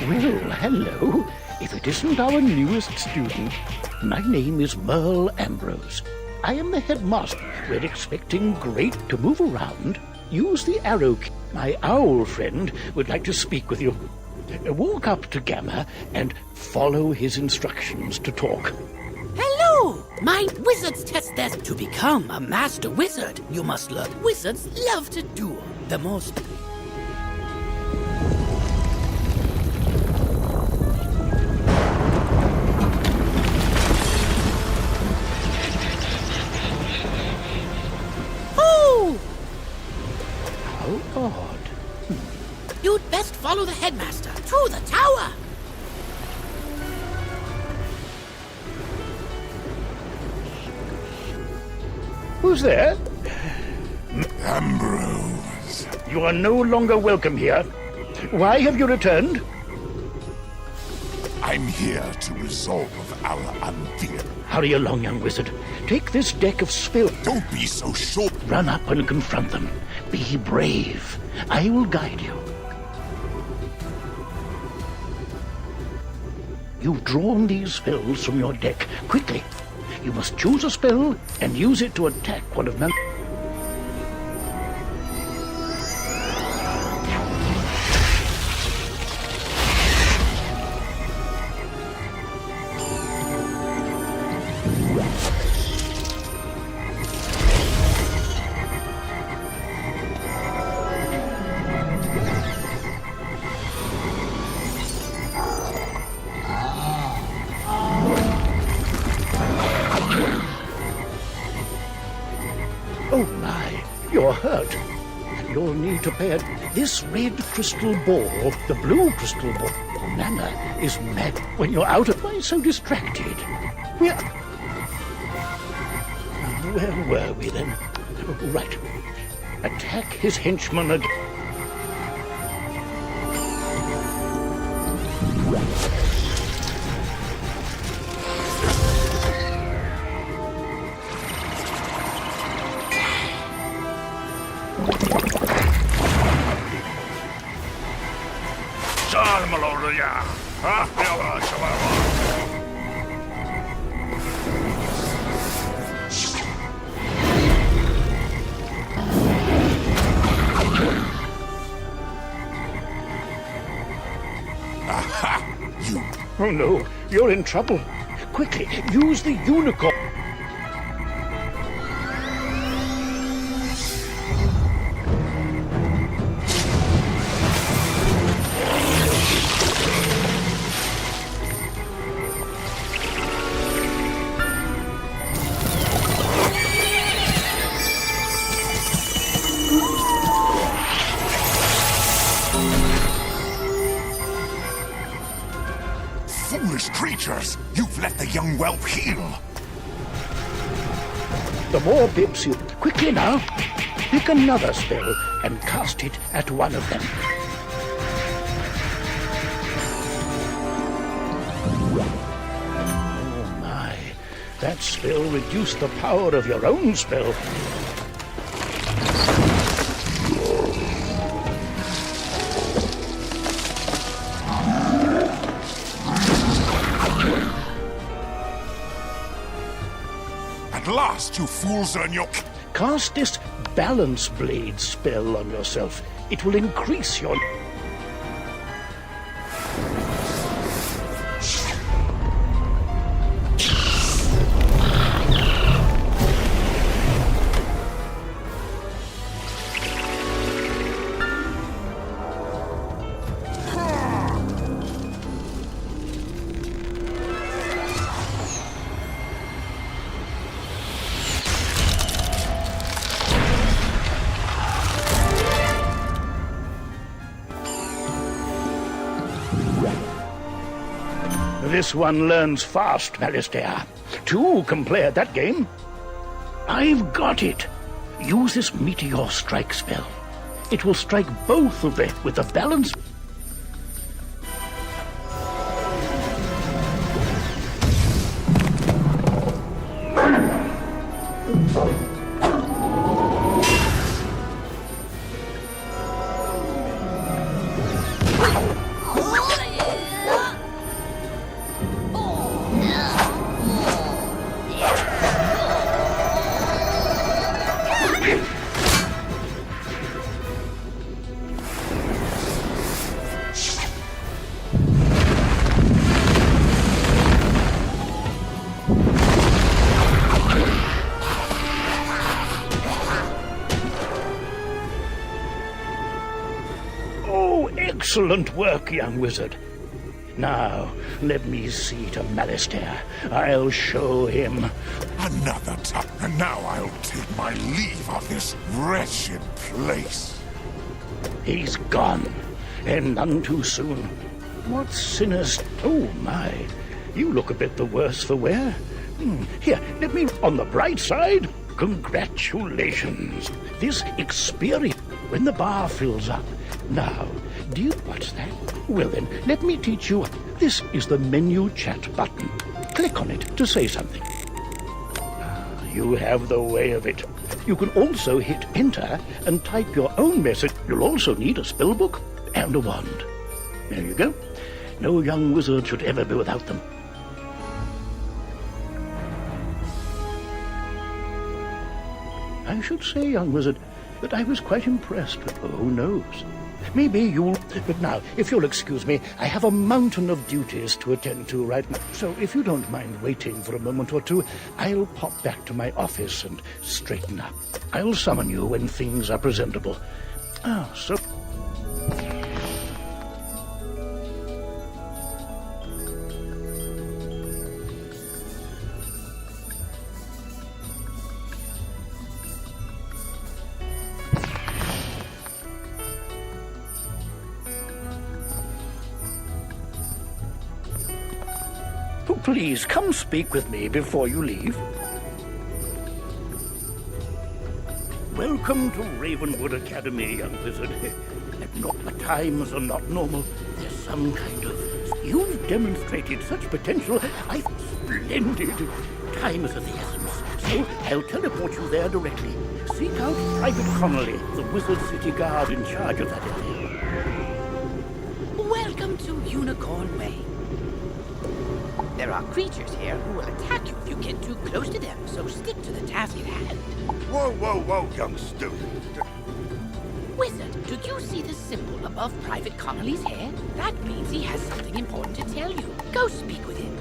Well, hello. If it isn't our newest student, my name is Merle Ambrose. I am the headmaster. We're expecting Great to move around. Use the arrow key. My owl friend would like to speak with you. Walk up to Gamma and follow his instructions to talk. Hello! My wizard's test is to become a master wizard. You must learn. Wizards love to do the most. Oh! How odd. You'd best follow the headmaster to the tower. Who's there? Ambrose. You are no longer welcome here. Why have you returned? I'm here to resolve our unfair. Hurry along, young wizard. Take this deck of spill. Don't be so short. Run up and confront them. Be brave. I will guide you. You've drawn these spells from your deck. Quickly. You must choose a spell and use it to attack one of them. Oh my, you're hurt. You'll need to pay this red crystal ball, the blue crystal ball. Nana is mad when you're out of. Why so distracted? Where were we then? Right. Attack his henchman again. Oh no, you're in trouble. Quickly, use the unicorn. Foolish creatures! You've let the young whelp heal! The more pips you... Quickly now. Pick another spell and cast it at one of them. Oh my. That spell reduced the power of your own spell. At last, you fools earn your... Cast this balance blade spell on yourself. It will increase your... This one learns fast, Malistaire. Two can play at that game. I've got it. Use this meteor strike spell. It will strike both of them with the balance. Excellent work, young wizard. Now, let me see to Malistaire. I'll show him. Another time, and now I'll take my leave of this wretched place. He's gone, and none too soon. What sinners... Oh, my. You look a bit the worse for wear. Here, let me... On the bright side, congratulations. This experience... When the bar fills up. Now, do you... What's that? Well then, let me teach you. This is the menu chat button. Click on it to say something. You have the way of it. You can also hit enter and type your own message. You'll also need a spell book and a wand. There you go. No young wizard should ever be without them. I should say, young wizard, that I was quite impressed with... Who knows? Maybe you'll... But now, if you'll excuse me, I have a mountain of duties to attend to right now. So if you don't mind waiting for a moment or two, I'll pop back to my office and straighten up. I'll summon you when things are presentable. So... Please, come speak with me before you leave. Welcome to Ravenwood Academy, young wizard. The times are not normal. There's some kind of... You've demonstrated such potential. Splendid. Time is of the essence. So I'll teleport you there directly. Seek out Private Connolly, the Wizard City Guard in charge of that area. Welcome to Unicorn Way. There are creatures here who will attack you if you get too close to them, so stick to the task at hand. Whoa, young student. Wizard, do you see the symbol above Private Connolly's head? That means he has something important to tell you. Go speak with him.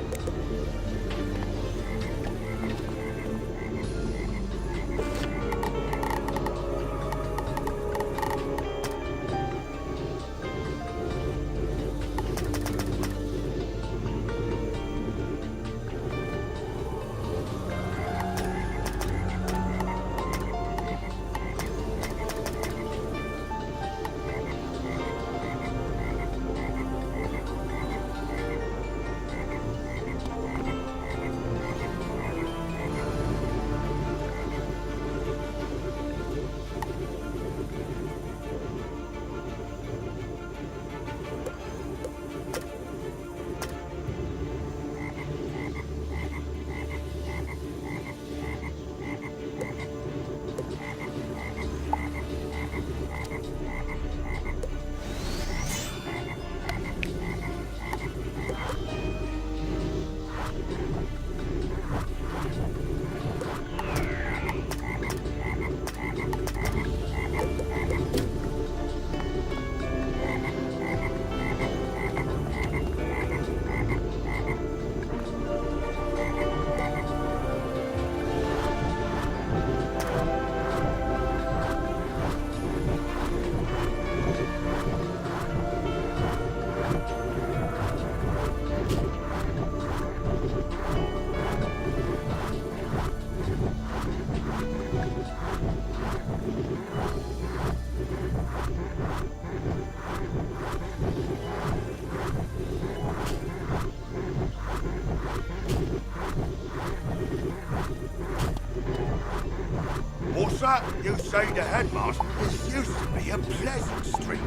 What's that? You say the headmaster? This used to be a pleasant street.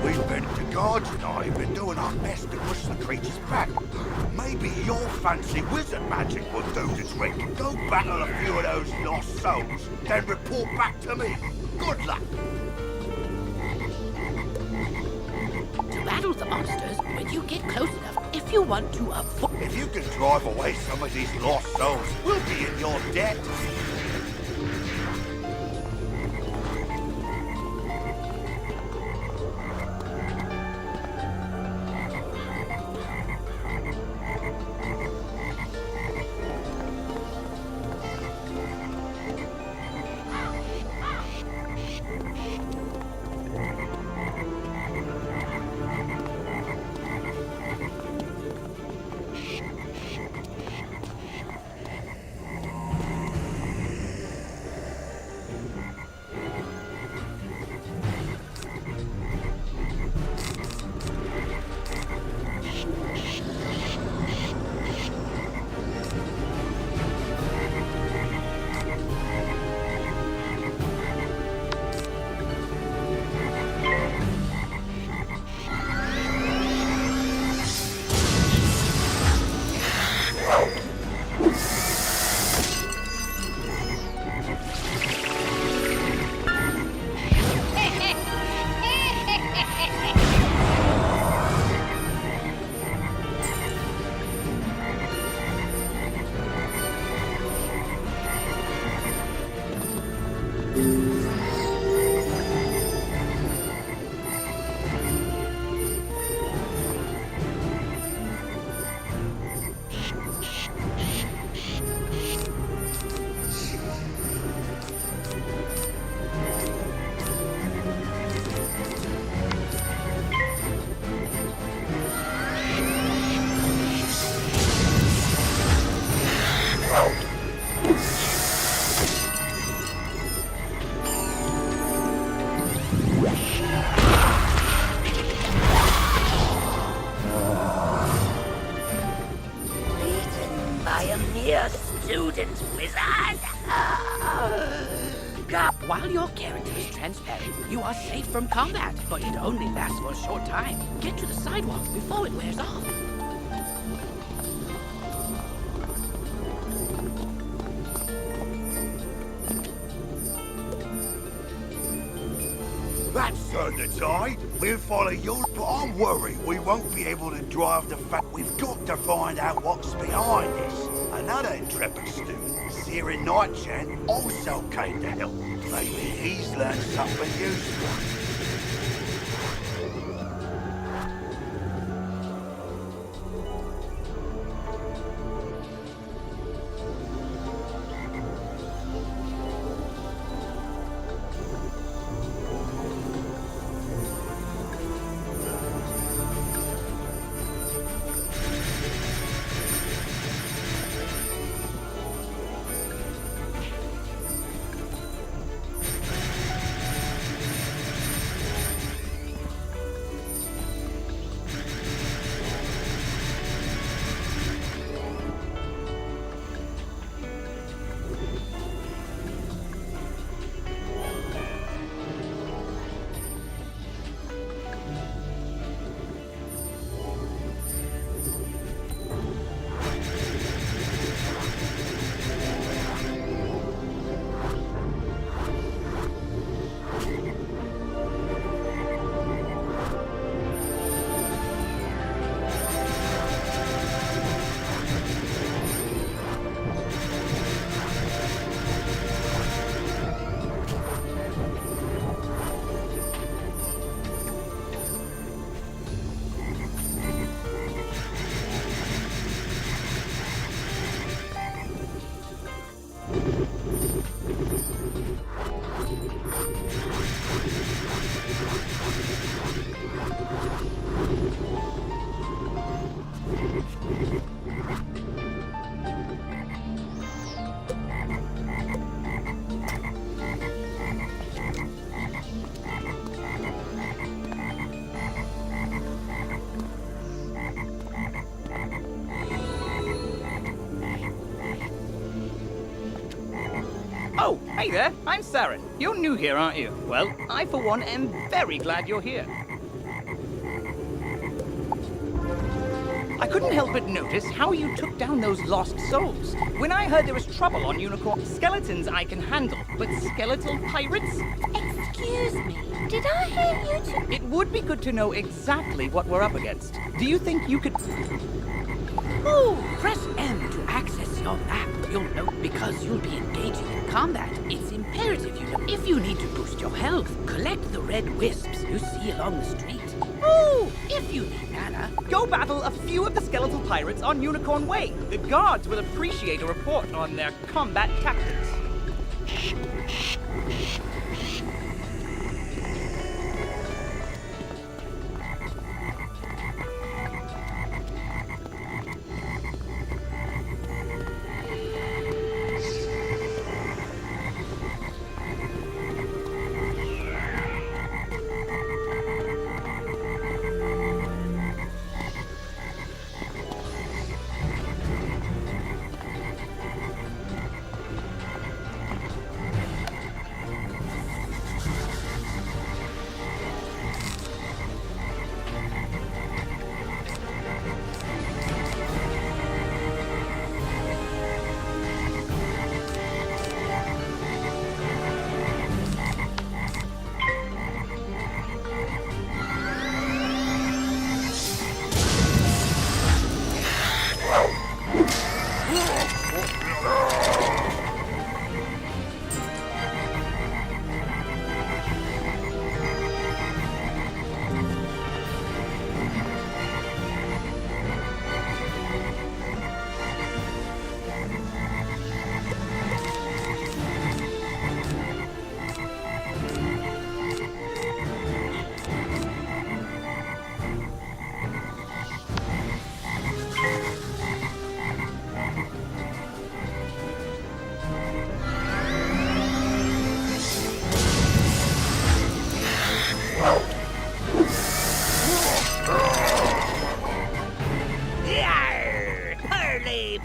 We've been, the guards and I, have been doing our best to push the creatures back. Maybe your fancy wizard magic will do the trick. Go battle a few of those lost souls, then report back to me. Good luck. To battle the monsters, when you get close enough, if you want to avoid... If you can drive away some of these lost souls, we'll be in your debt. skeletons, wizard! While your character is transparent, you are safe from combat, but it only lasts for a short time. Get to the sidewalk before it wears off. That's the tide. We'll follow you, but I'm worried we won't be able to drive the fact. We've got to find out what's behind this. Another intrepid student, Searing Nightchan, also came to help. Maybe he's learned something useful. Oh, hey there, I'm Saren. You're new here, aren't you? Well, I for one am very glad you're here. I couldn't help but notice how you took down those lost souls. When I heard there was trouble on Unicorn, skeletons I can handle, but skeletal pirates? Excuse me, did I hear you two? It would be good to know exactly what we're up against. Do you think you could... Ooh, press M to access your map. You'll note because you'll be engaging in combat, it's imperative you know. If you need to boost your health, collect the red wisps you see along the street. Ooh, if you need mana, Go battle a few of the skeletal pirates on Unicorn Way. The guards will appreciate a report on their combat tactics.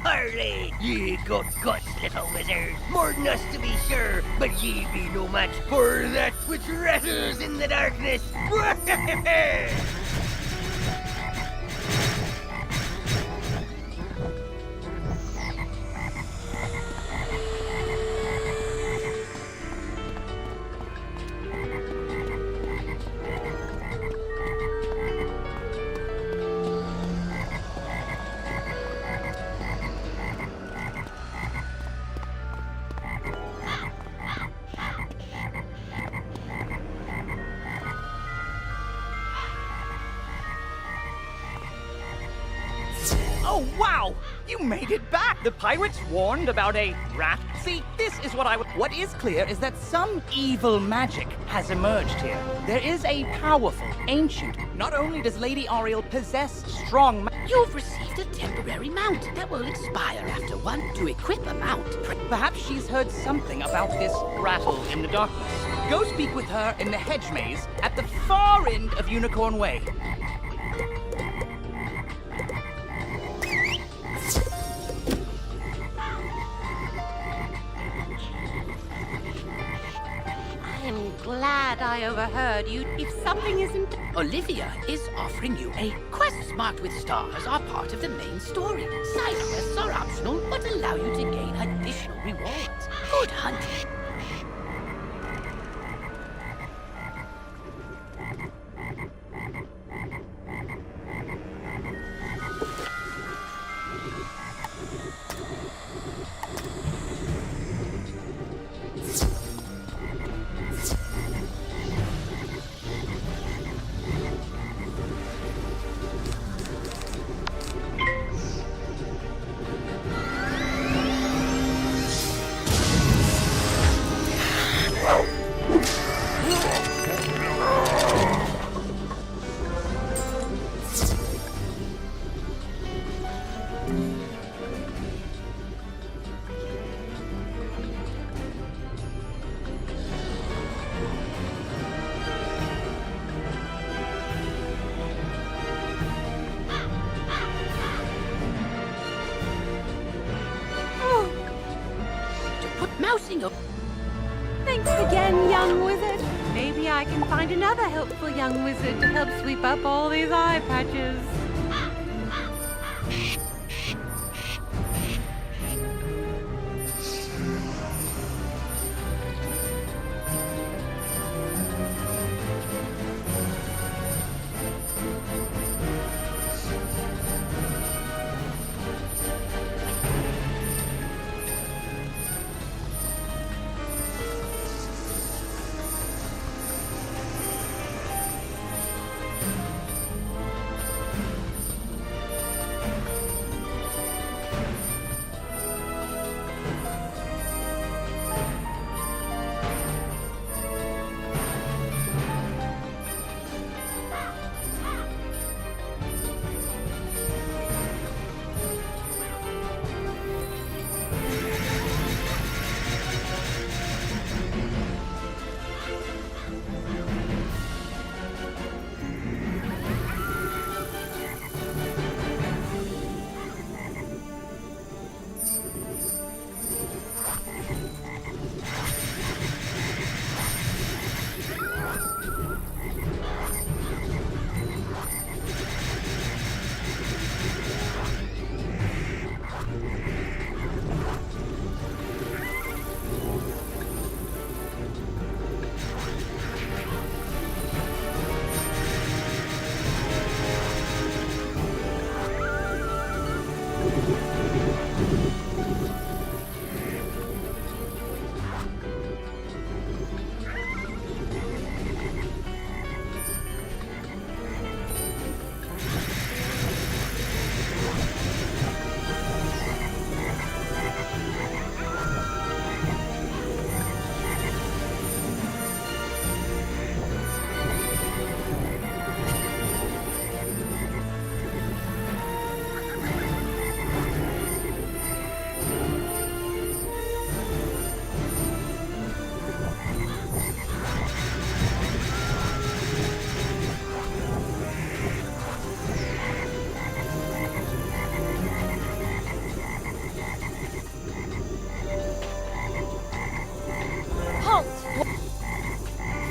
Parley! Ye got guts, little wizard. More than us, to be sure, but ye be no match for that which rattles in the darkness. Oh, wow! You made it back! The pirates warned about a rat. See, this is what What is clear is that some evil magic has emerged here. There is a powerful, ancient... Not only does Lady Ariel possess strong You've received a temporary mount that will expire after one. To equip a mount, Perhaps she's heard something about this rattle in the darkness. Go speak with her in the hedge maze at the far end of Unicorn Way. I'm glad I overheard you. If something isn't... Olivia is offering you a quests marked with stars are part of the main story. Side quests are optional, but allow you to gain additional rewards. Good hunting. Mousing up. Thanks again, young wizard. Maybe I can find another helpful young wizard to help sweep up all these eye patches.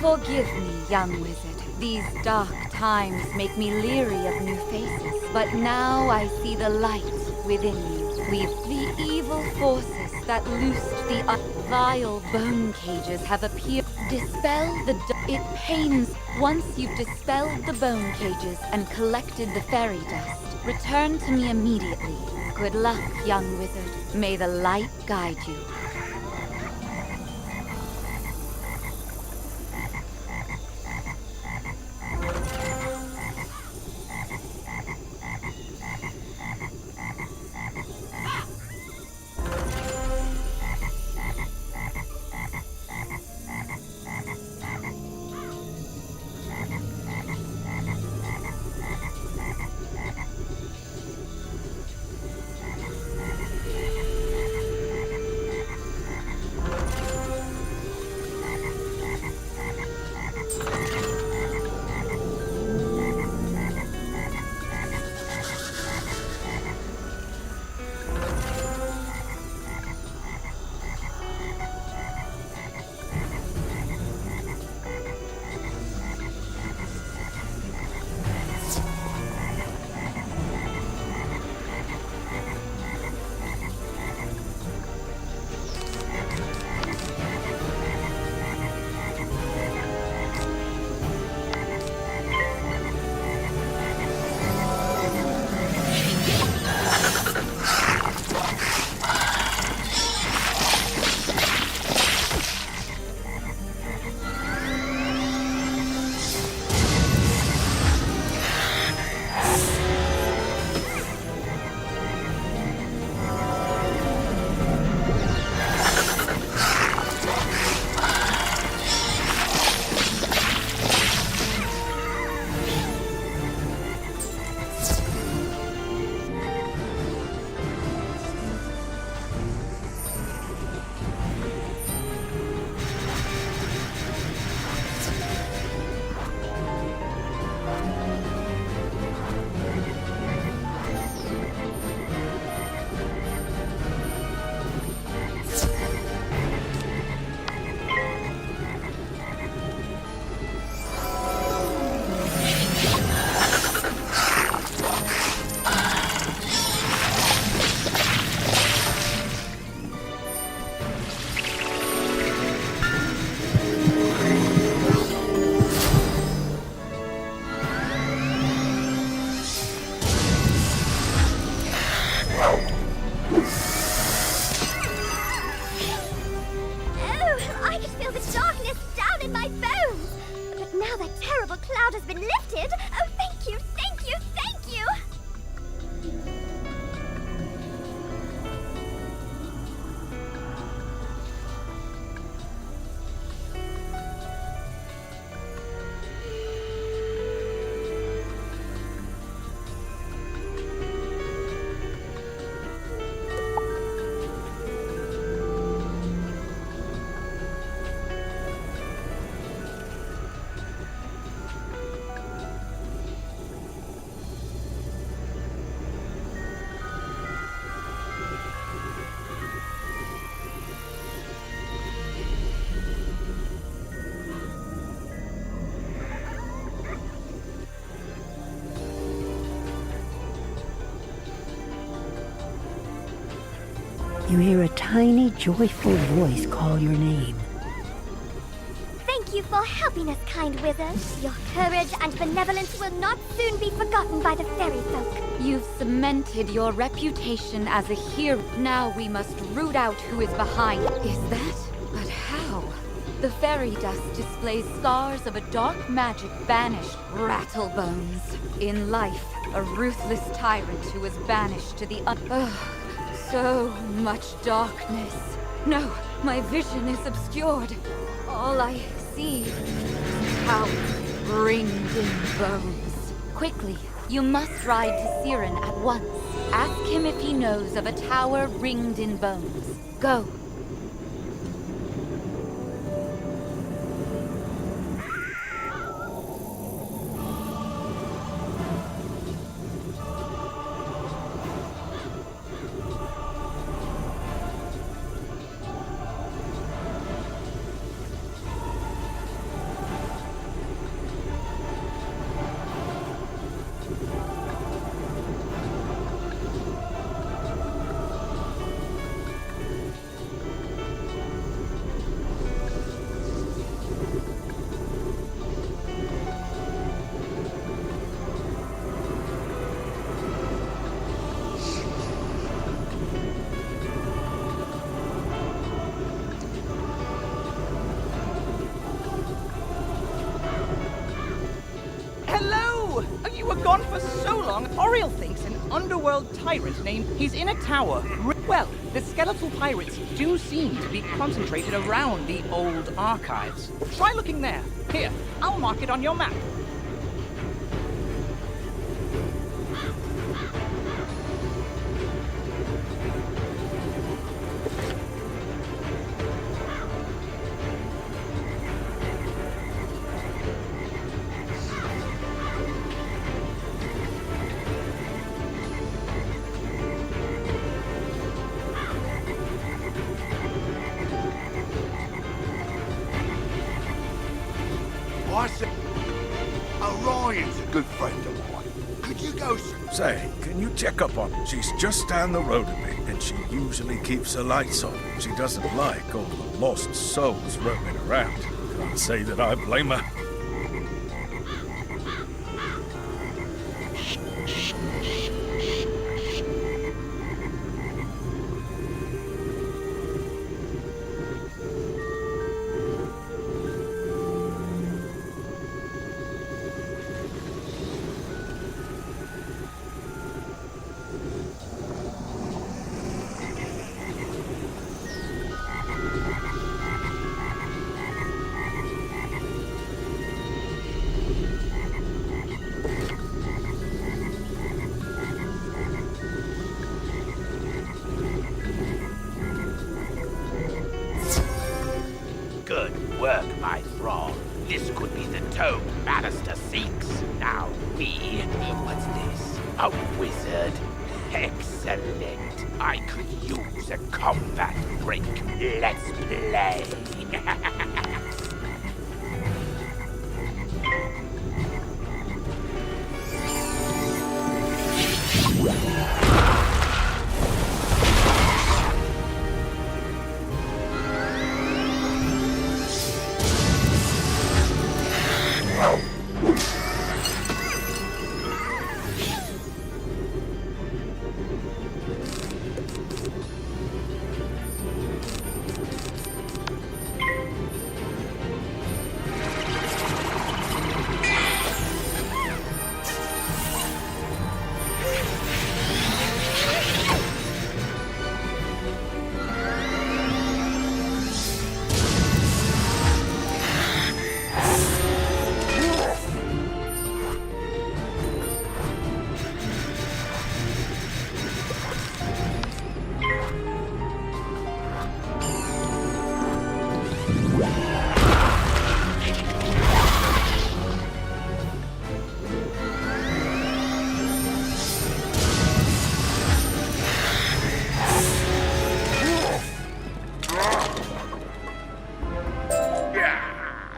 Forgive me, young wizard. These dark times make me leery of new faces. But now I see the light within you. The evil forces that loosed the vile bone cages have appeared. Dispel it pains. Once you've dispelled the bone cages and collected the fairy dust, return to me immediately. Good luck, young wizard. May the light guide you. You hear a tiny, joyful voice call your name. Thank you for helping us, kind wizard. Your courage and benevolence will not soon be forgotten by the fairy folk. You've cemented your reputation as a hero. Now we must root out who is behind. Is that? But how? The fairy dust displays scars of a dark magic banished Rattlebones. In life, a ruthless tyrant who was banished to the so much darkness. No, my vision is obscured. All I see is power ringed in bones. Quickly, you must ride to Siren at once. Ask him if he knows of a tower ringed in bones. Go. thinks an underworld tyrant named... He's in a tower. Well, the skeletal pirates do seem to be concentrated around the old archives. Try looking there. Here, I'll mark it on your map. I said, Orion's a good friend of mine. Could you go... Say, can you check up on her? She's just down the road a bit, and she usually keeps her lights on. She doesn't like all the lost souls roaming around. Can't say that I blame her. Good work, my thrall. This could be the tome Bannister seeks. Now what's this? A wizard? Excellent. I could use a combat break. Let's play.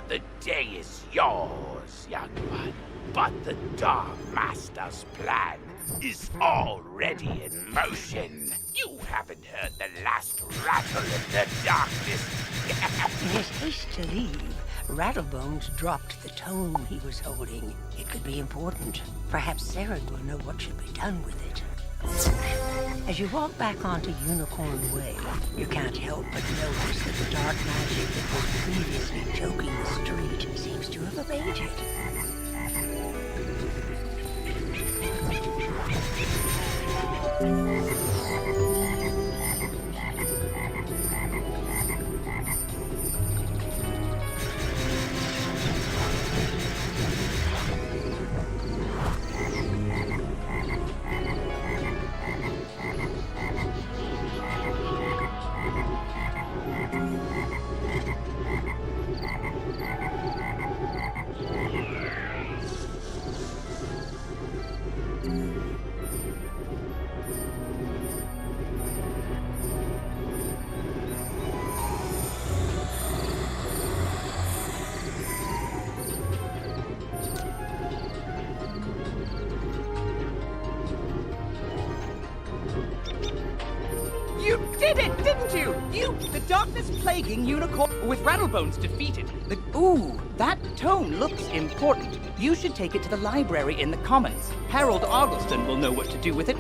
The day is yours, young one. But the Dark Master's plan is already in motion. You haven't heard the last rattle in the darkness. In his haste to leave, Rattlebones dropped the tome he was holding. It could be important. Perhaps Saren will know what should be done with it. As you walk back onto Unicorn Way, you can't help but notice that the dark magic that was previously choking the street seems to have abated. You did it, didn't you? The darkness plaguing Unicorn with Rattlebones defeated. Ooh, that tome looks important. You should take it to the library in the Commons. Harold Argleston will know what to do with it.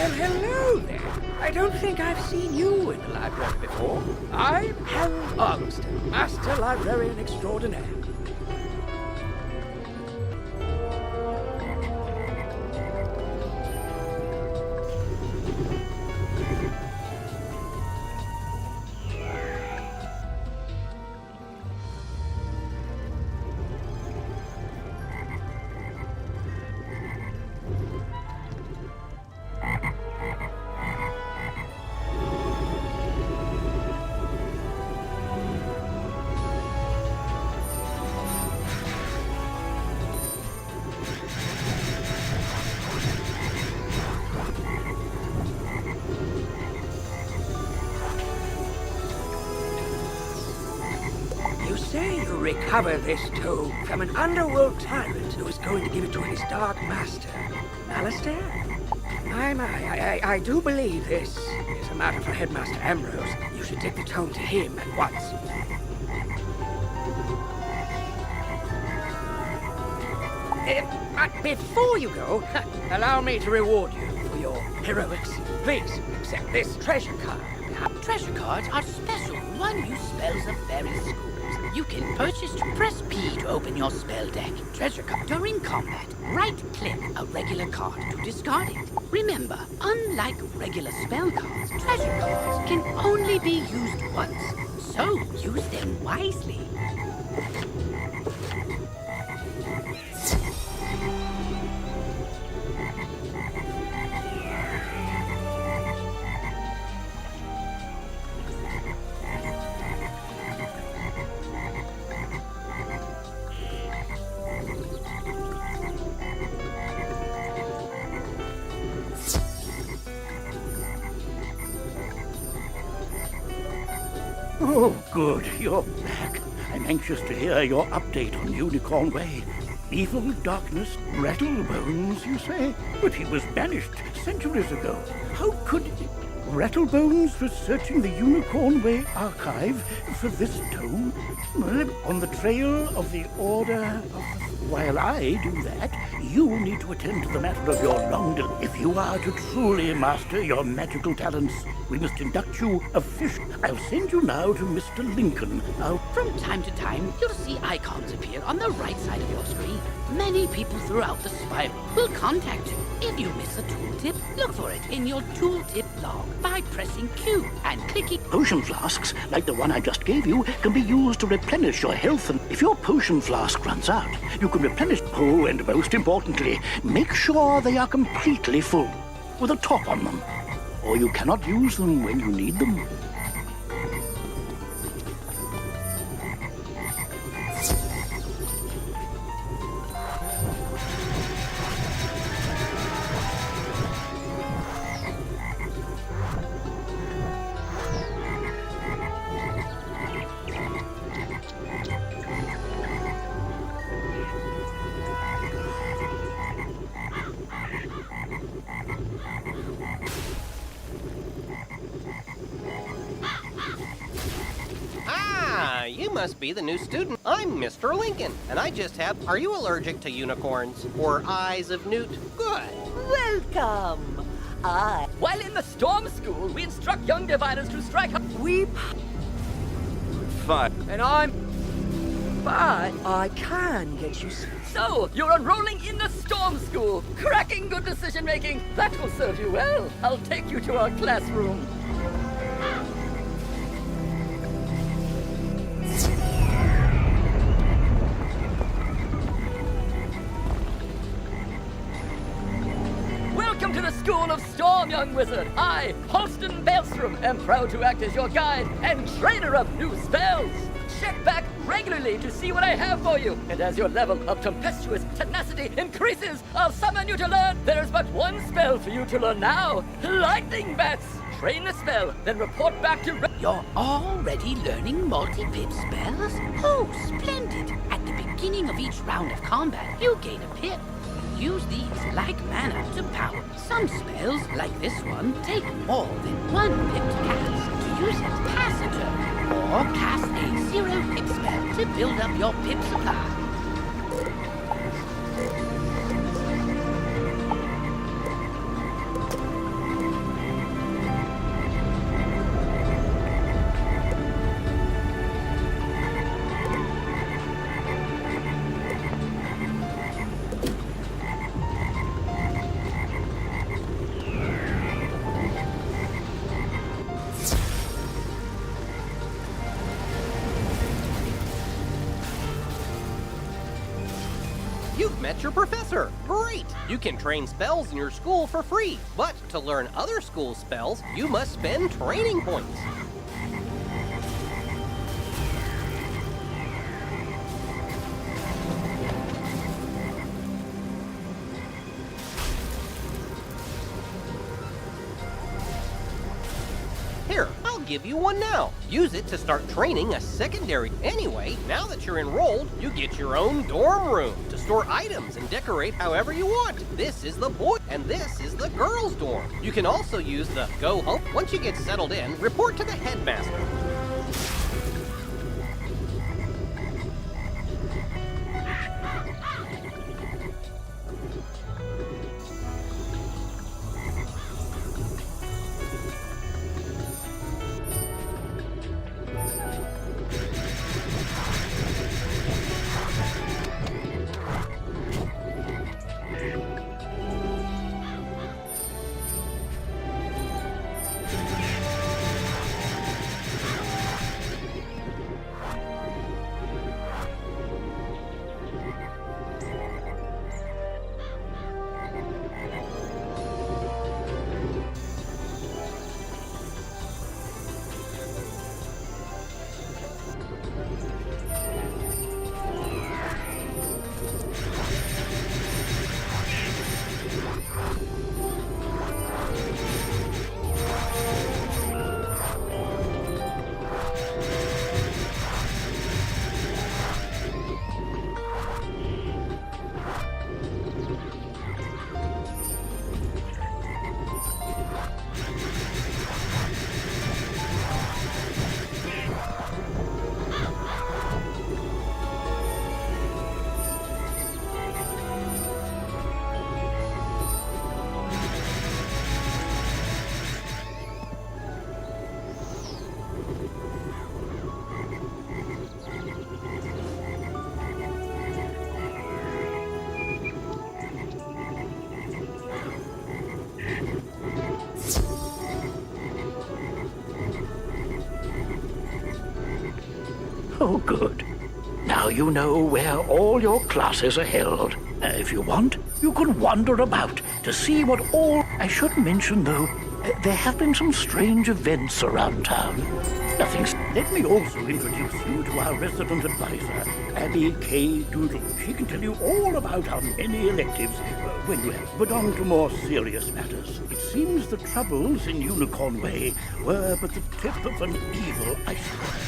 Well, hello there. I don't think I've seen you in the library before. I'm Harold Arlston, Master Librarian Extraordinaire. You say you recover this tome from an underworld tyrant who was going to give it to his dark master, Alistair? I do believe this is a matter for Headmaster Ambrose. You should take the tome to him at once. But before you go, allow me to reward you for your heroics. Please accept this treasure card. Treasure cards are special one-use spells of various schools. You can purchase press P to open your spell deck. Treasure card. During combat, right-click a regular card to discard it. Remember, unlike regular spell cards, treasure cards can only be used once. So use them wisely. Oh, good. You're back. I'm anxious to hear your update on Unicorn Way. Evil darkness, Rattlebones, you say? But he was banished centuries ago. How could... Rattlebones was searching the Unicorn Way archive for this tome? On the trail of the Order of... While I do that, you need to attend to the matter of your long delay. If you are to truly master your magical talents, we must induct you officially. I'll send you now to Mr. Lincoln. From time to time, you'll see icons appear on the right side of your screen. Many people throughout the spiral will contact you. If you miss a tooltip, look for it in your tooltip log by pressing Q and clicking. Potion flasks, like the one I just gave you, can be used to replenish your health, and if your potion flask runs out, you can replenish. Oh, and most importantly, make sure they are completely full, with a top on them, or you cannot use them when you need them. You must be the new student. I'm Mr. Lincoln, and I just have... Are you allergic to unicorns? Or eyes of newt? Good. Welcome. While in the Storm School, we instruct young diviners to strike... Fine. And But I can get you... So, you're enrolling in the Storm School. Cracking good decision-making. That will serve you well. I'll take you to our classroom. Welcome to the School of Storm, young wizard. I, Holston Baelstrom, am proud to act as your guide and trainer of new spells. Check back regularly to see what I have for you. And as your level of tempestuous tenacity increases, I'll summon you to learn. There's but one spell for you to learn now. Lightning Bats. Train the spell, then report back to... You're already learning multi-pip spells? Oh, splendid. At the beginning of each round of combat, you gain a pip. Use these like mana to power. Some spells, like this one, take more than one pip to cast. To use it, pass a turn. Or cast a 0 pip spell to build up your pip supply. met your professor. Great! You can train spells in your school for free. But to learn other school spells, you must spend training points. Here, I'll give you one now. Use it to start training a secondary. Anyway, now that you're enrolled, you get your own dorm room to store items and decorate however you want. This is the boy, and this is the girls' dorm. You can also use the go home. Once you get settled in, report to the headmaster. Oh, good. Now you know where all your classes are held. If you want, you can wander about to see what all... I should mention, though, there have been some strange events around town. Nothing's... Let me also introduce you to our resident advisor, Abby K. Doodle. She can tell you all about our many electives when you have. But on to more serious matters. It seems the troubles in Unicorn Way were but the tip of an evil iceberg.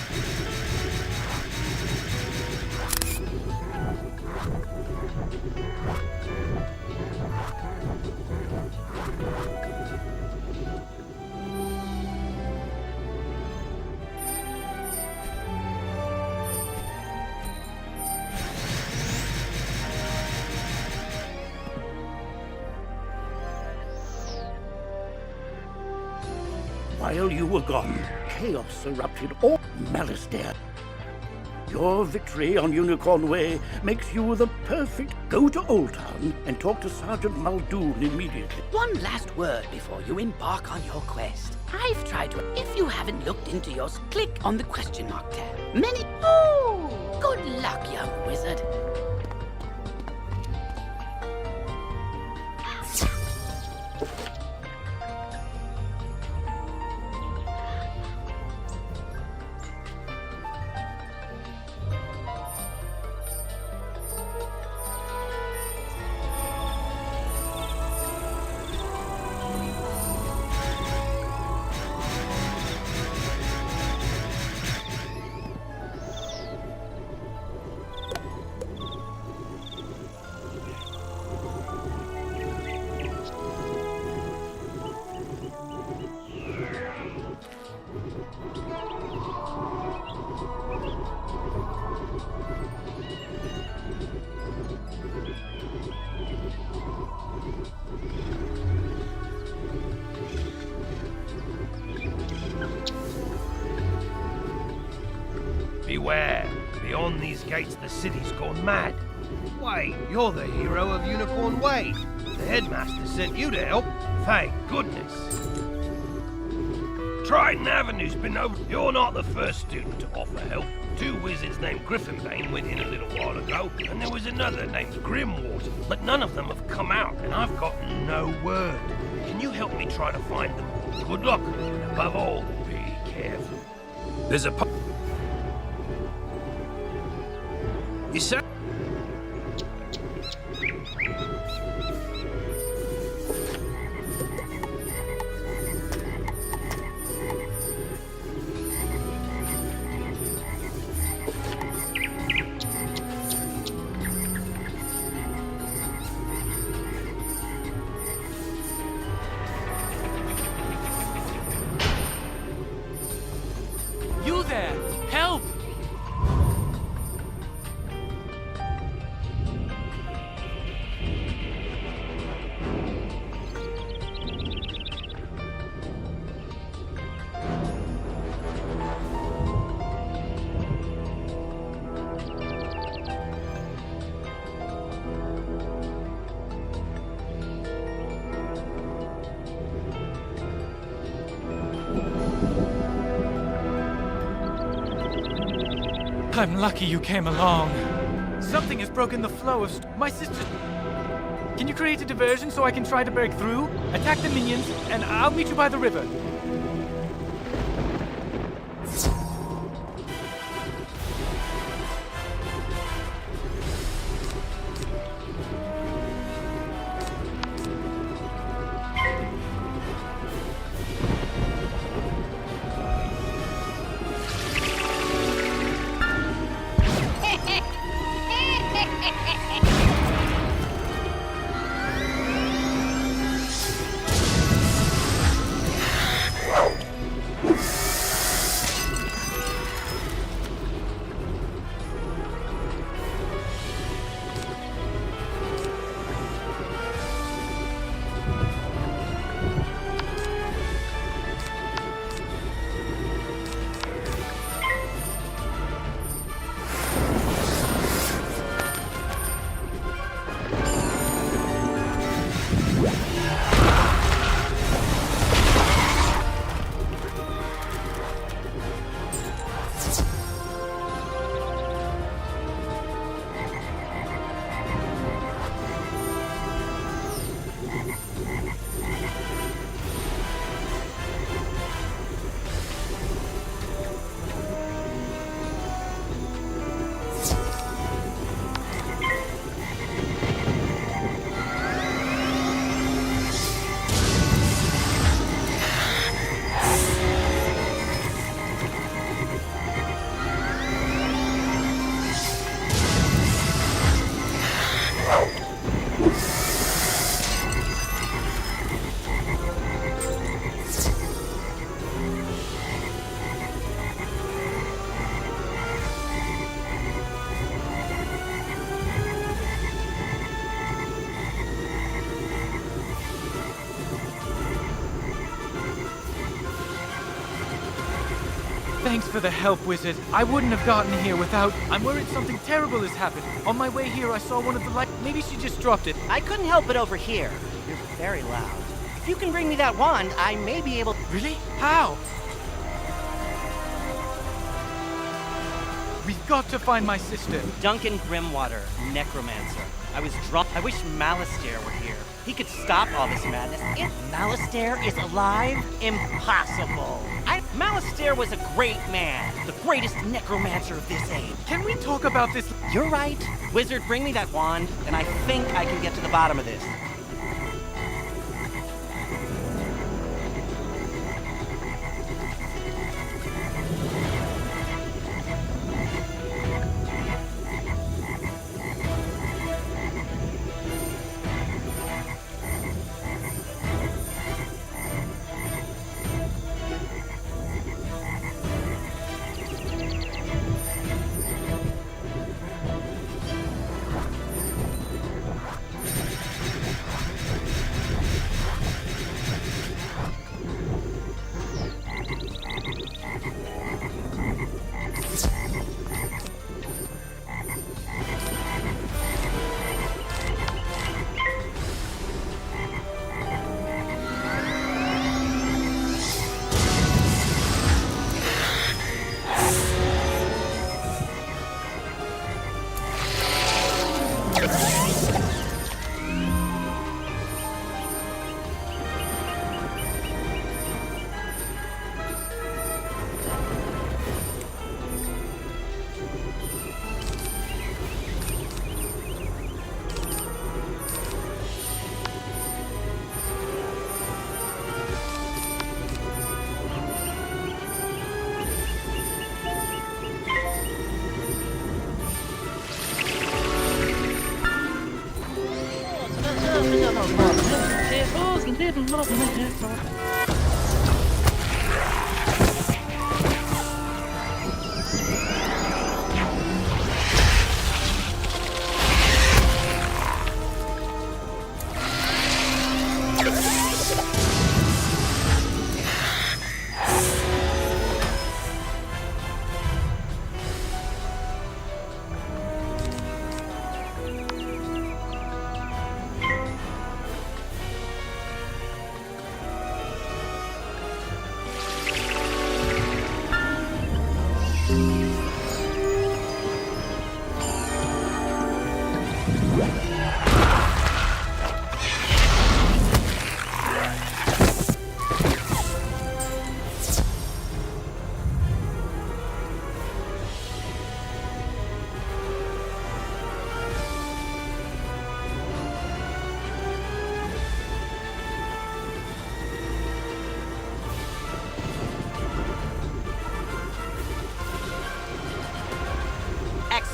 While you were gone, chaos erupted all Malastair. Your victory on Unicorn Way makes you the perfect go to Old Town and talk to Sergeant Muldoon immediately. One last word before you embark on your quest. I've tried to... If you haven't looked into yours, click on the question mark tab. Many... Oh! Good luck, young wizard. Beware! Beyond these gates, the city's gone mad. Wait, you're the hero of Unicorn Way. The headmaster sent you to help. Thank goodness. Trident Avenue's been over. You're not the first student to offer help. 2 wizards named Griffinbane went in a little while ago, and there was another named Grimwater, but none of them have come out, and I've got no word. Can you help me try to find them? Good luck, and above all, be careful. There's a You said... You there! Help! I'm lucky you came along. Something has broken the flow of my sister. Can you create a diversion so I can try to break through? Attack the minions, and I'll meet you by the river. Thanks for the help, Wizard. I wouldn't have gotten here without... I'm worried something terrible has happened. On my way here, I saw one of the lights. Maybe she just dropped it. I couldn't help it over here. You're very loud. If you can bring me that wand, I may be able... Really? How? We've got to find my sister. Duncan Grimwater, necromancer. I was drunk. I wish Malastair were here. He could stop all this madness. If Malastair is alive, impossible. Malastair was a great man, the greatest necromancer of this age. Can we talk about this? You're right. Wizard, bring me that wand, and I think I can get to the bottom of this.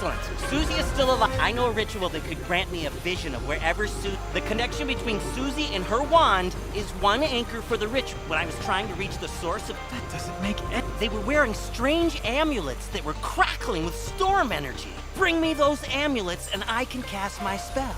Excellent. Susie is still alive. I know a ritual that could grant me a vision of wherever The connection between Susie and her wand is one anchor for the ritual. When I was trying to reach the source of... That doesn't make any... They were wearing strange amulets that were crackling with storm energy. Bring me those amulets and I can cast my spell.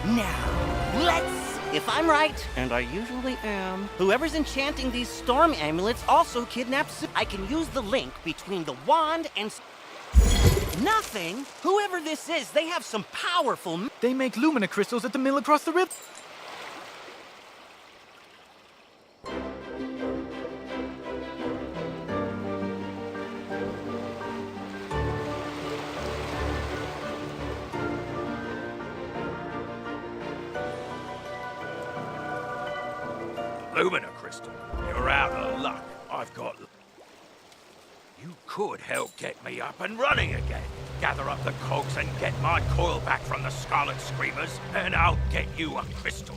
Now, let's... If I'm right, and I usually am, whoever's enchanting these storm amulets also kidnaps... I can use the link between the wand and... Nothing? Whoever this is, they have some powerful... They make lumina crystals at the mill across the river. Lumina crystal, you're out of luck. I've got... You could help get me up and running again. Gather up the cogs and get my coil back from the Scarlet Screamers, and I'll get you a crystal.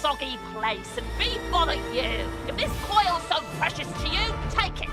soggy place and be bother you. If this coil's so precious to you, take it.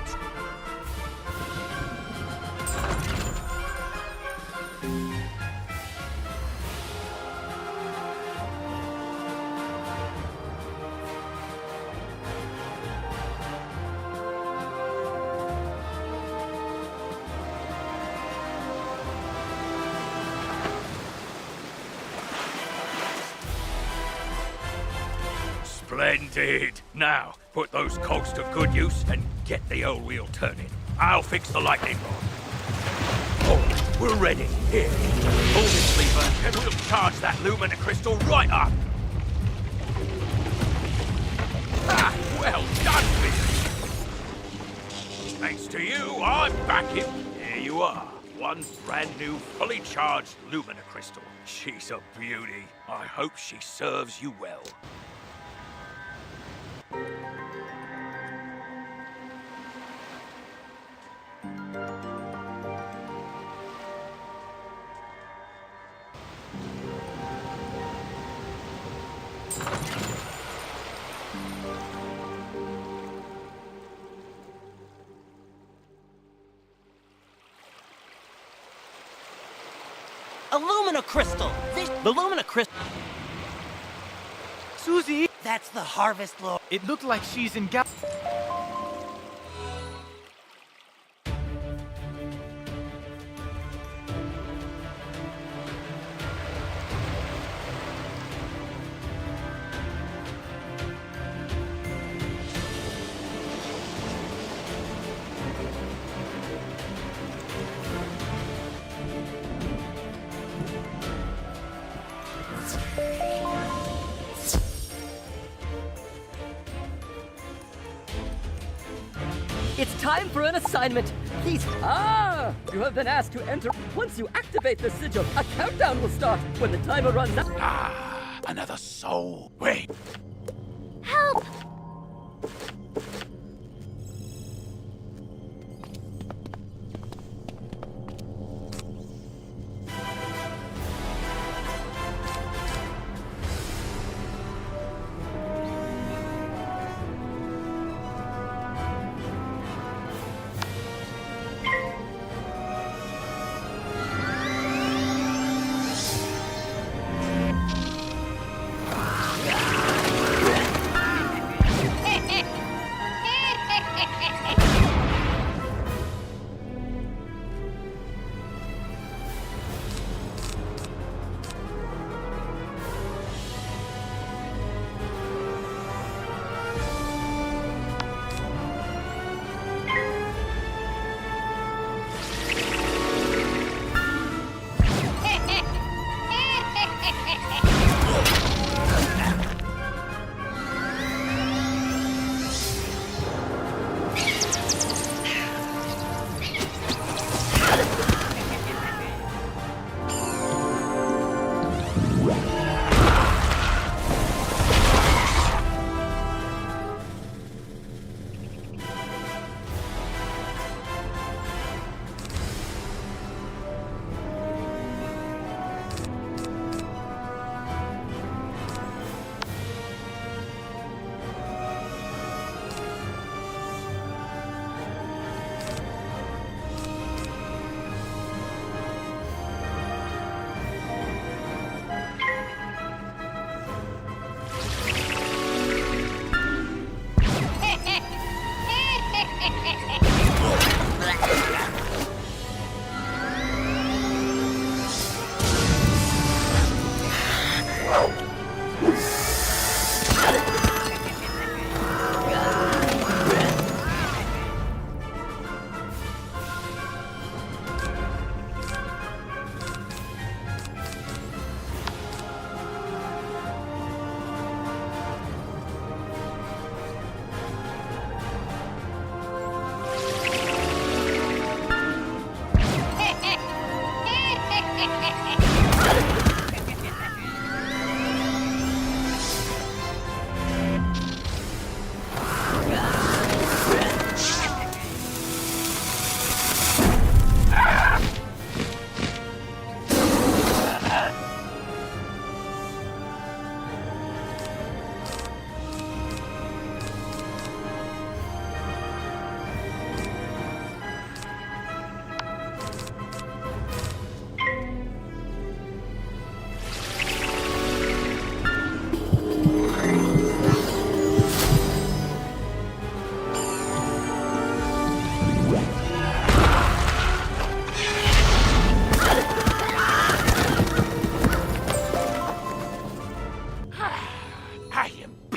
Splendid! Now, put those cogs to good use and get the old wheel turning. I'll fix the lightning rod. Oh, we're ready. Here, pull this lever and we'll charge that lumina crystal right up. Ah, well done, Wizard! Thanks to you, I'm back in. Here you are. One brand new, fully charged lumina crystal. She's a beauty. I hope she serves you well. A Lumina Crystal! The Lumina Crystal... Susie! That's the Harvest Lord. It looked like she's in Gal... It's time for an assignment. Please. You have been asked to enter. Once you activate the sigil, a countdown will start. When the timer runs out. Another soul. Wait. Help!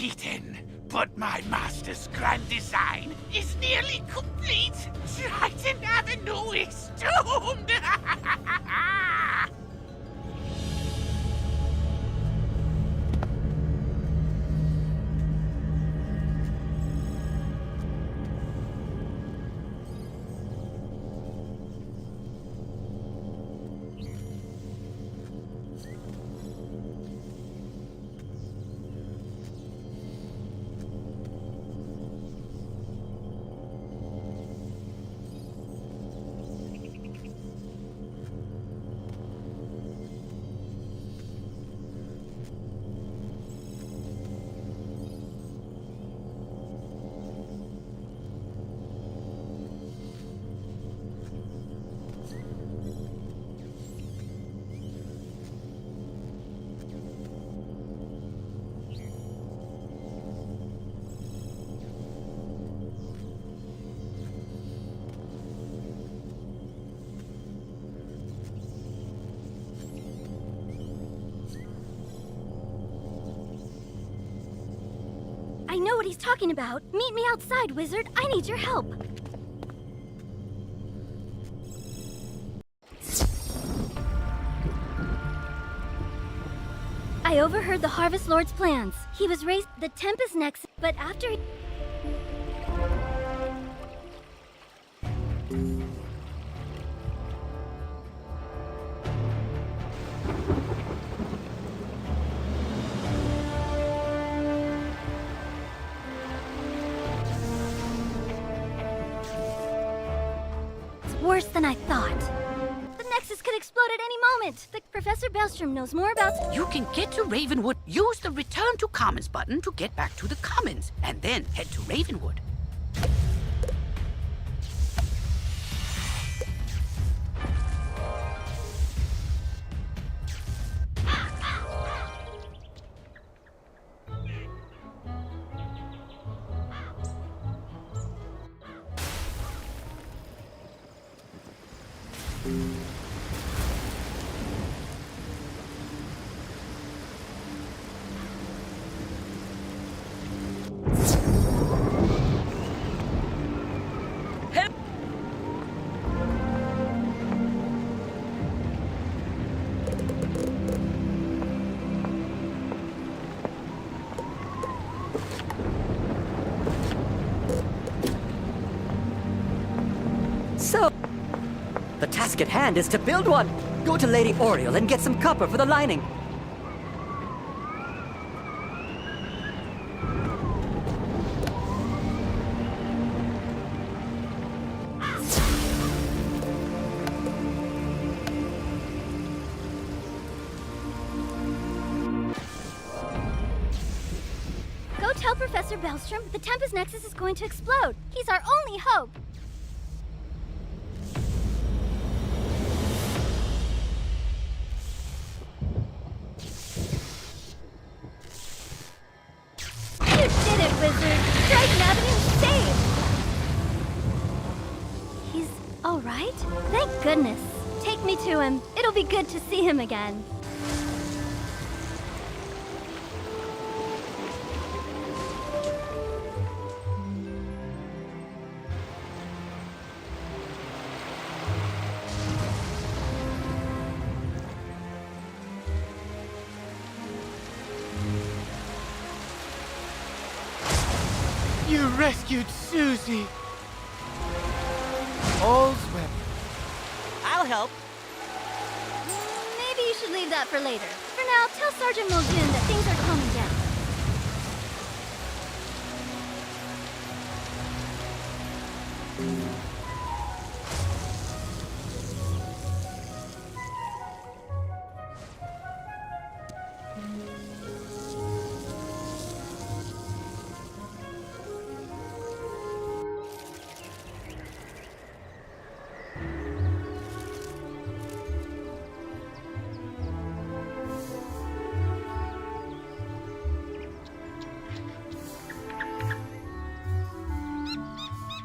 beaten, but my master's grand design is nearly complete. Triton Avenue is doomed! I know what he's talking about. Meet me outside, wizard. I need your help. I overheard the Harvest Lord's plans. He was raised the Tempest Nexus, but after he... worse than I thought. The Nexus could explode at any moment. Professor Belstrom knows more about... You can get to Ravenwood. Use the Return to Commons button to get back to the Commons, and then head to Ravenwood. So, the task at hand is to build one. Go to Lady Oriole and get some copper for the lining. Go tell Professor Belstrom the Tempest Nexus is going to explode. He's our only hope. You did it, wizard! Triton Avenue saved! He's all right? Thank goodness. Take me to him. It'll be good to see him again. You rescued Susie! All's well. I'll help. Maybe you should leave that for later. For now, tell Sergeant Muldoon that things are calming down.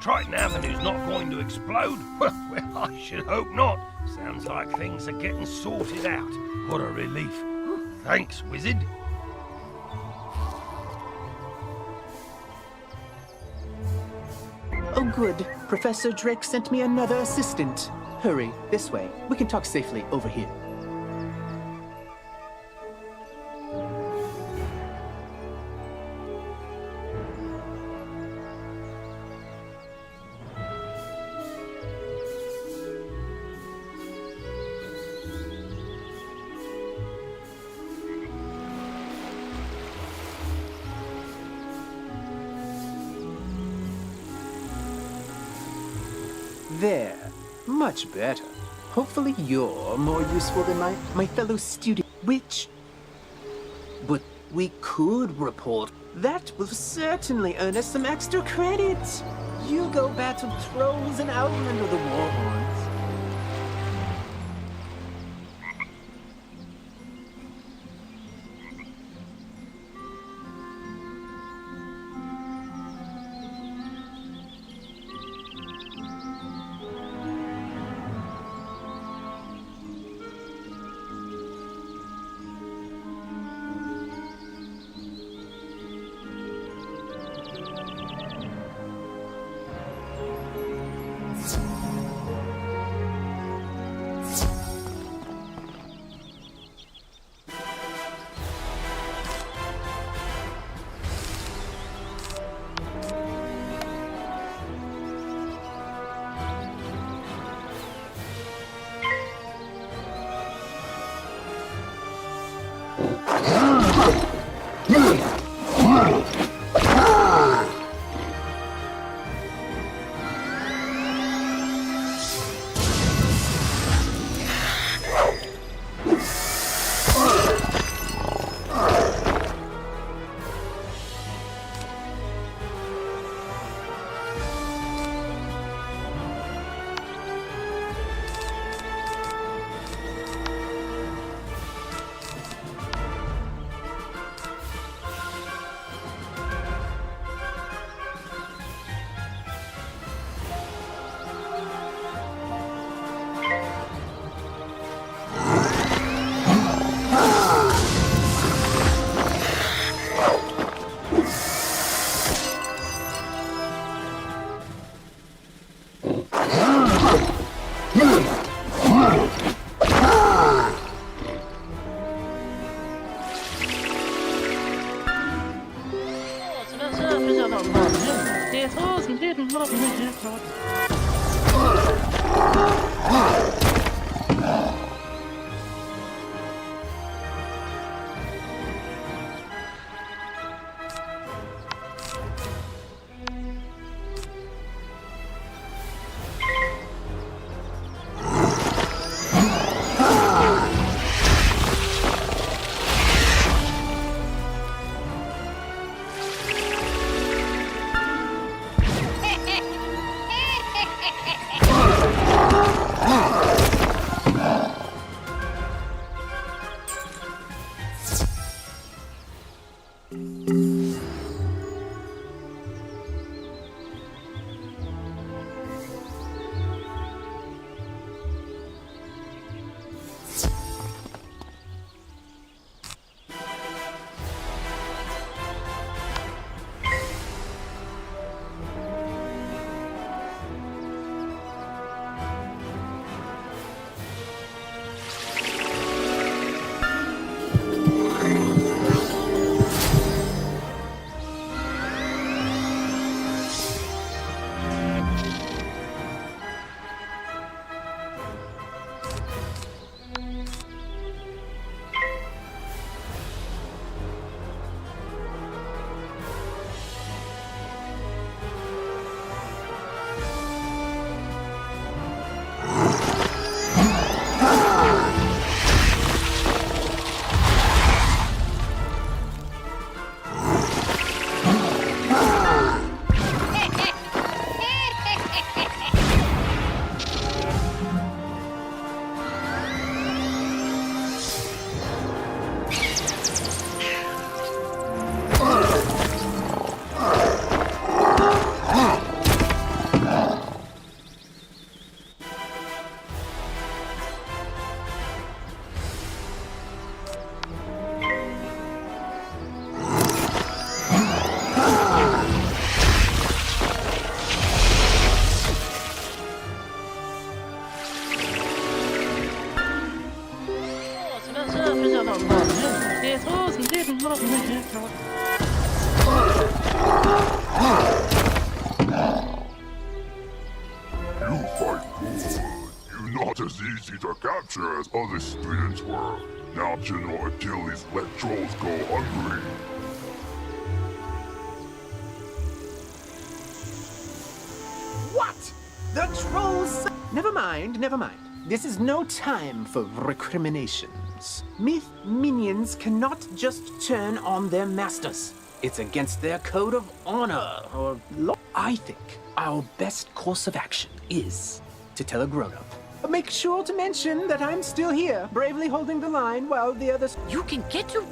Triton Avenue's not going to explode? Well, I should hope not. Sounds like things are getting sorted out. What a relief. Thanks, wizard. Good. Professor Drake sent me another assistant. Hurry, this way. We can talk safely over here. There. Much better. Hopefully you're more useful than my fellow student. But we could report. That will certainly earn us some extra credits. You go battle trolls and Outlander the Warhorns. You fight good. You're not as easy to capture as other students were. Now General Achilles let trolls go hungry. What? The trolls... Never mind, never mind. This is no time for recriminations. Myth minions cannot just turn on their masters. It's against their code of honor or law. I think our best course of action is to tell a grown-up. Make sure to mention that I'm still here, bravely holding the line while the others... You can get to...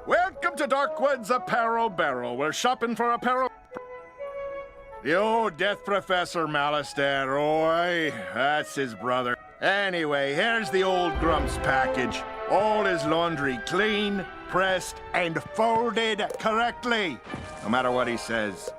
Welcome to Darkwood's Apparel Barrel. We're shopping for apparel. The old Death Professor Malastair, Roy. That's his brother. Anyway, here's the old Grump's package. All his laundry clean, pressed, and folded correctly. No matter what he says.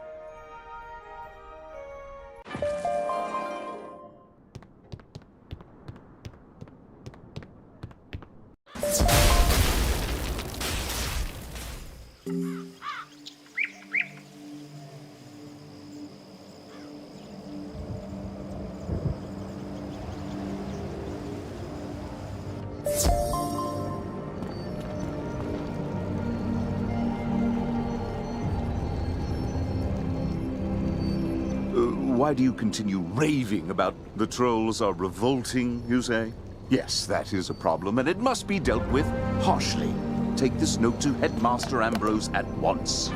Why do you continue raving about the trolls are revolting, you say? Yes, that is a problem, and it must be dealt with harshly. Take this note to Headmaster Ambrose at once.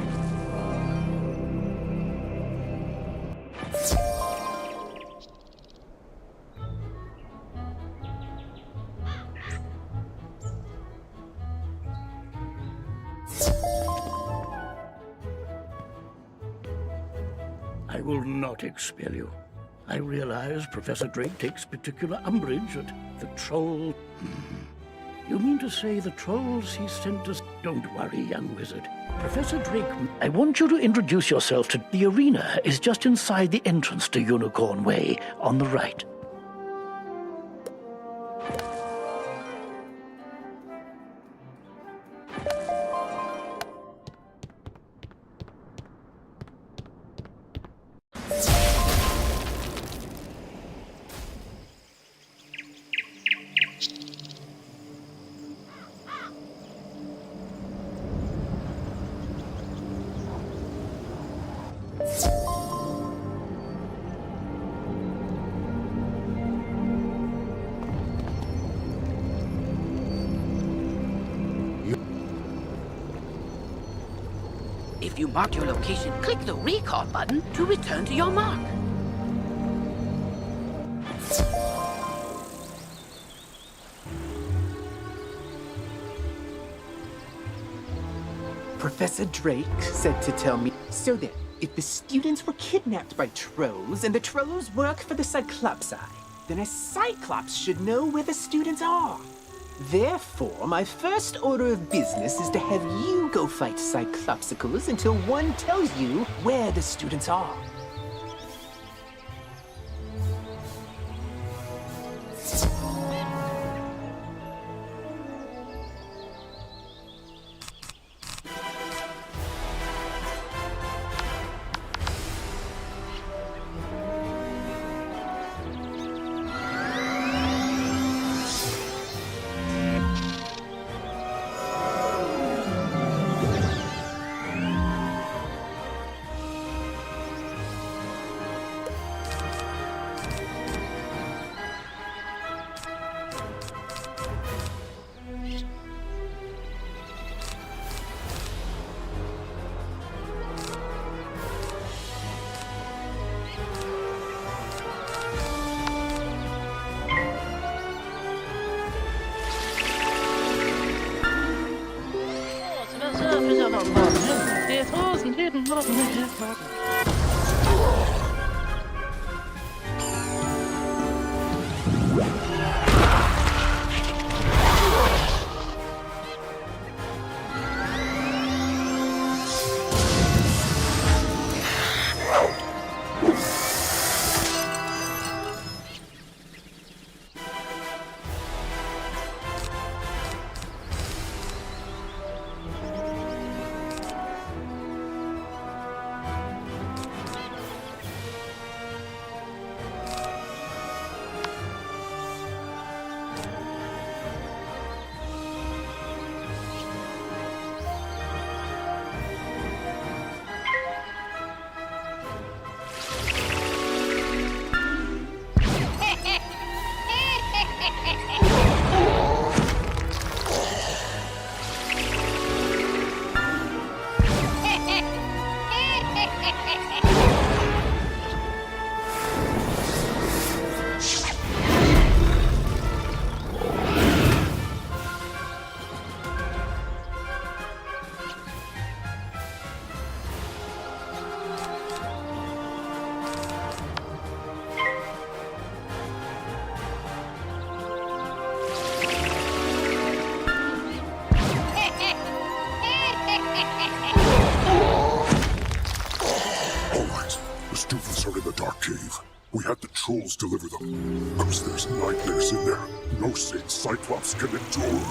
I will not expel you. I realize Professor Drake takes particular umbrage at the troll. You mean to say the trolls he sent us? Don't worry, young wizard. Professor Drake, I want you to introduce yourself to... The arena is just inside the entrance to Unicorn Way, on the right. you marked your location, click the recall button to return to your mark. Professor Drake said to tell me. So then, if the students were kidnapped by trolls and the trolls work for the Cyclopsi, then a Cyclops should know where the students are. Therefore, my first order of business is to have you go fight Cyclopsicles until one tells you where the students are. We had the trolls deliver them. Because there's nightmares in there. No sane Cyclops can endure.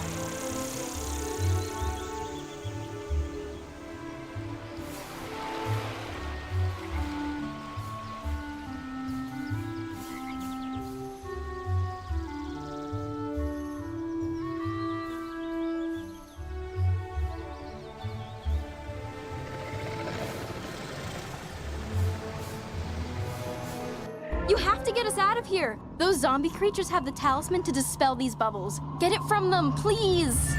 You have to get us out of here! Those zombie creatures have the talisman to dispel these bubbles. Get it from them, please!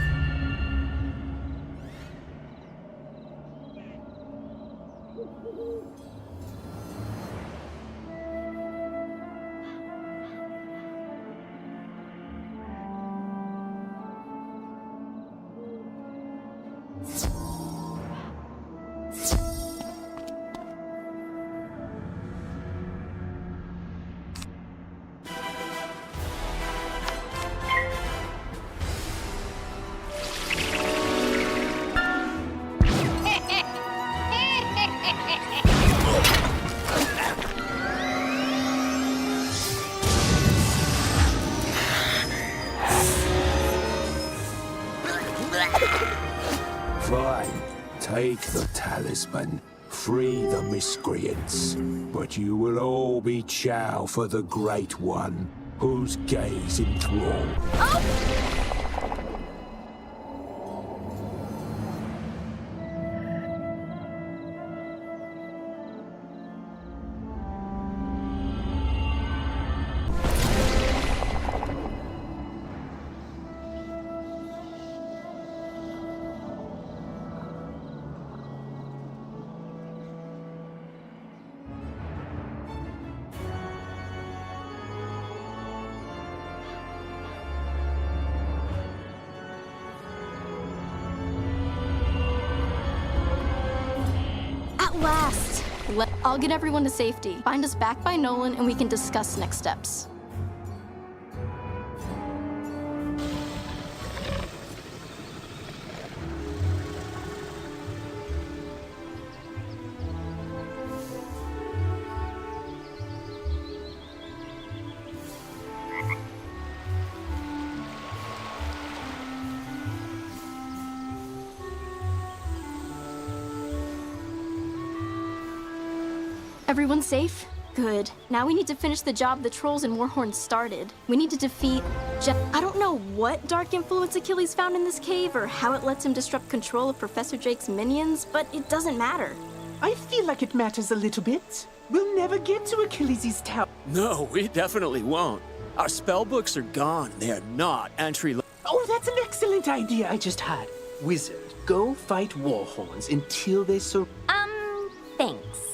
Fine. Take the talisman. Free the miscreants. But you will all be chow for the Great One, whose gaze enthrall. At last! I'll get everyone to safety. Find us back by Nolan and we can discuss next steps. Everyone safe? Good. Now we need to finish the job the trolls and Warhorn started. We need to defeat I don't know what dark influence Achilles found in this cave or how it lets him disrupt control of Professor Jake's minions, but it doesn't matter. I feel like it matters a little bit. We'll never get to Achilles' tower. No, we definitely won't. Our spell books are gone. They are not entry level. Oh, that's an excellent idea I just had. Wizard, go fight Warhorns until they Thanks.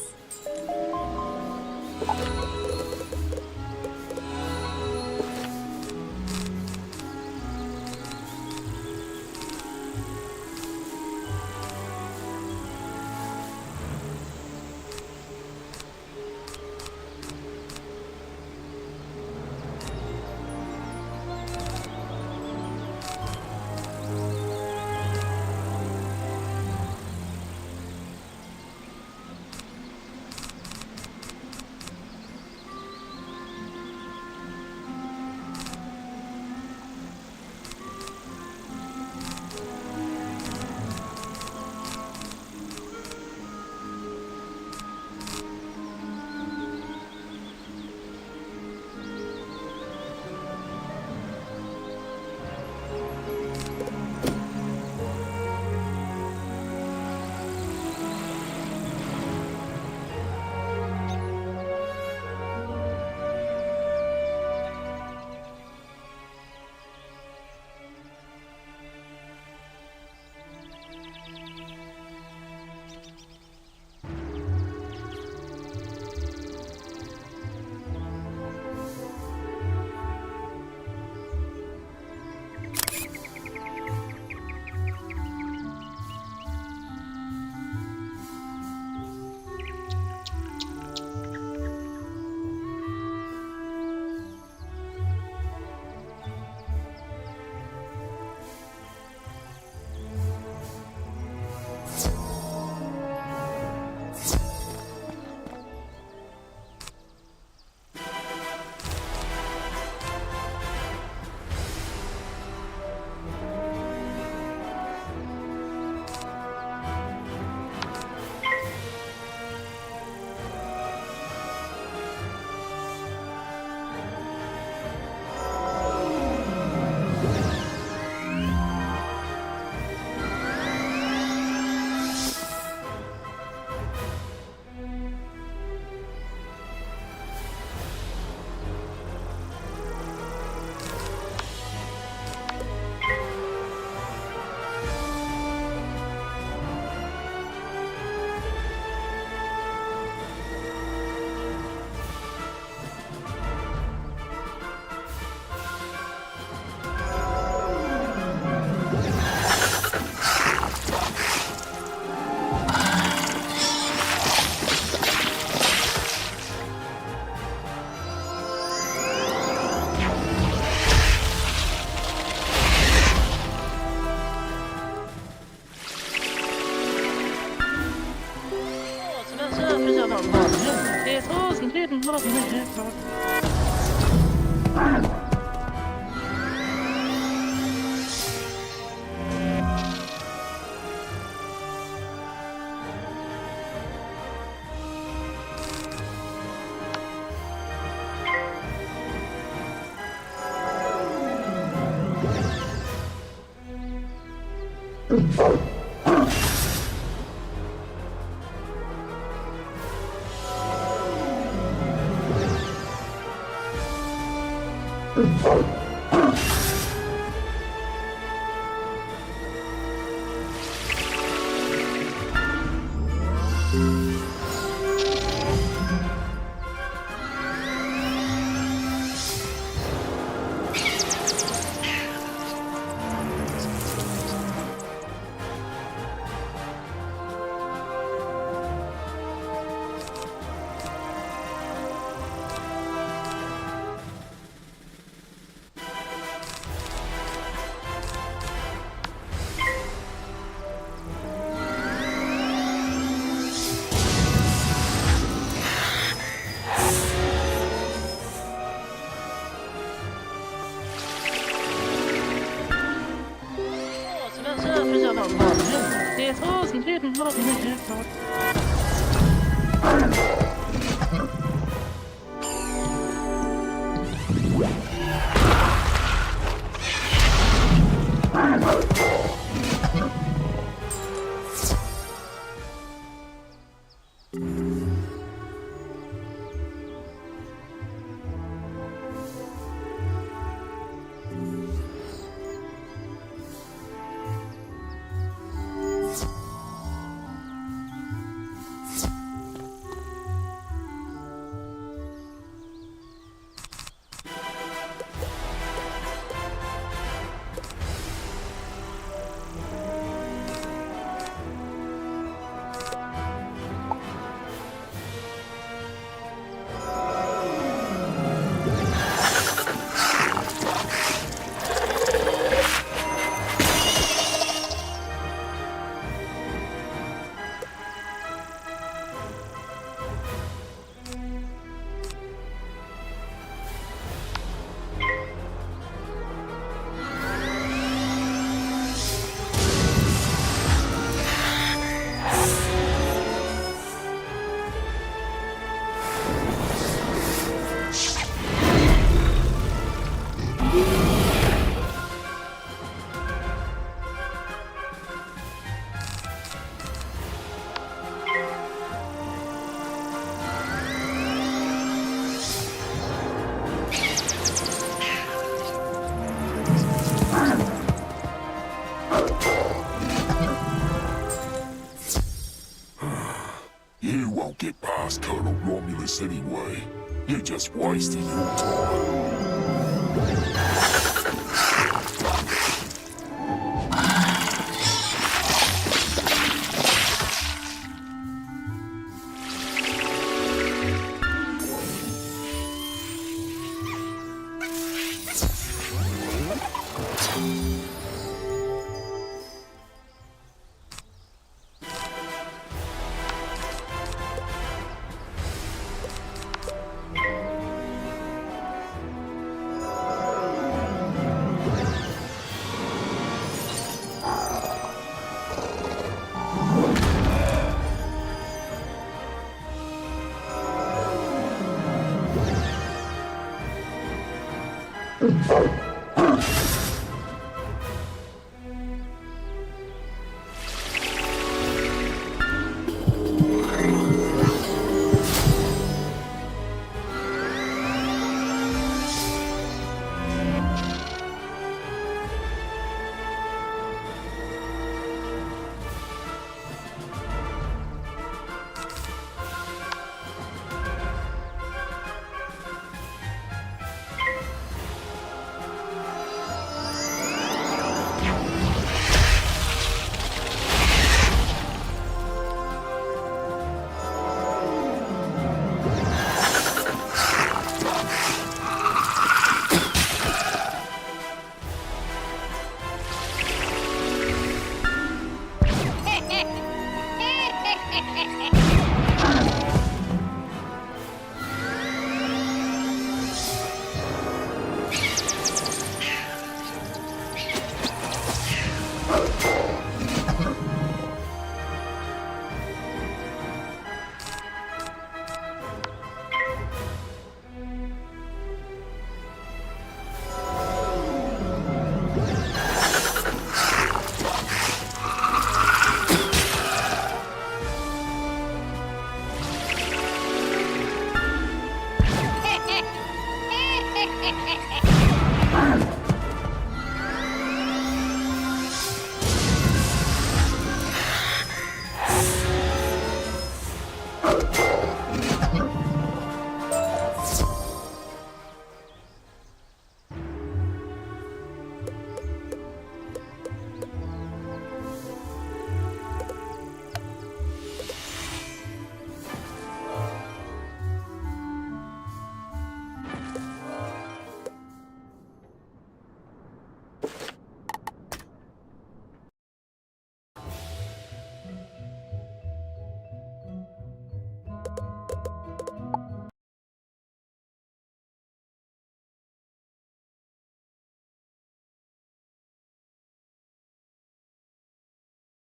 You won't get past Colonel Romulus anyway. You're just wasting your time.